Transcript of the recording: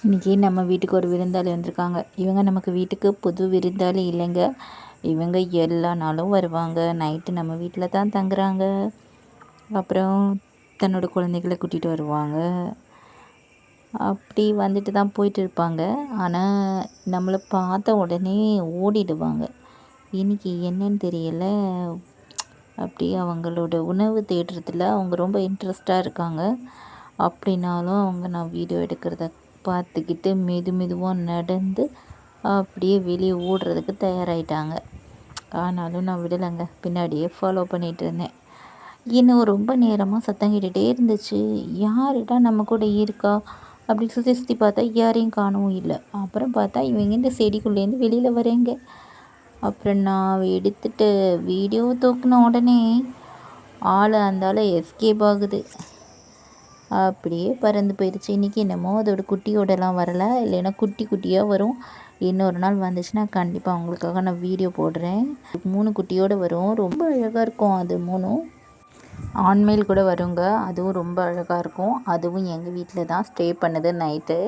இன்றைக்கி நம்ம வீட்டுக்கு ஒரு விருந்தாளி வந்திருக்காங்க. இவங்க நமக்கு வீட்டுக்கு புது விருந்தாளி இல்லைங்க. இவங்க எல்லா நாளும் வருவாங்க. நைட்டு நம்ம வீட்டில் தான் தங்குறாங்க. அப்புறம் தன்னோட குழந்தைகளை கூட்டிகிட்டு வருவாங்க. அப்படி வந்துட்டு தான் போயிட்டு இருப்பாங்க. ஆனால் நம்மளை பார்த்த உடனே ஓடிடுவாங்க. இன்றைக்கி என்னன்னு தெரியல, அப்படி அவங்களோட உணவு தேடுறதுல அவங்க ரொம்ப இன்ட்ரெஸ்டாக இருக்காங்க. அப்படின்னாலும் அவங்க நான் வீடியோ எடுக்கிறத பார்த்துக்கிட்டு மெதுவாக நடந்து அப்படியே வெளியே ஓடுறதுக்கு தயாராகிட்டாங்க. ஆனாலும் நான் விடலைங்க, பின்னாடியே ஃபாலோ பண்ணிகிட்டு இருந்தேன். இன்னும் ரொம்ப நேரமாக சத்தம் கேட்டுகிட்டே இருந்துச்சு. யாருடா நம்ம கூட இருக்கா அப்படி சுற்றி பார்த்தா யாரையும் காணவும் இல்லை. அப்புறம் பார்த்தா இவங்க இந்த செடிக்குள்ளேருந்து வெளியில் வரேங்க. அப்புறம் நான் எடுத்துட்டு வீடியோ தூக்கின உடனே ஆள் அந்த எஸ்கேப் ஆகுது. அப்படியே பறந்து போயிடுச்சு. இன்றைக்கி என்னமோ அதோட குட்டியோடலாம் வரலை, இல்லைன்னா குட்டியாக வரும். இன்னொரு நாள் வந்துச்சுன்னா கண்டிப்பாக அவங்களுக்காக நான் வீடியோ போடுறேன். 3 குட்டியோடு வரும். ரொம்ப அழகாக இருக்கும். அது 3 ஆண்மேல் கூட வருங்க. அதுவும் ரொம்ப அழகாக இருக்கும். அதுவும் எங்கள் வீட்டில் தான் ஸ்டே பண்ணுது நைட்டு.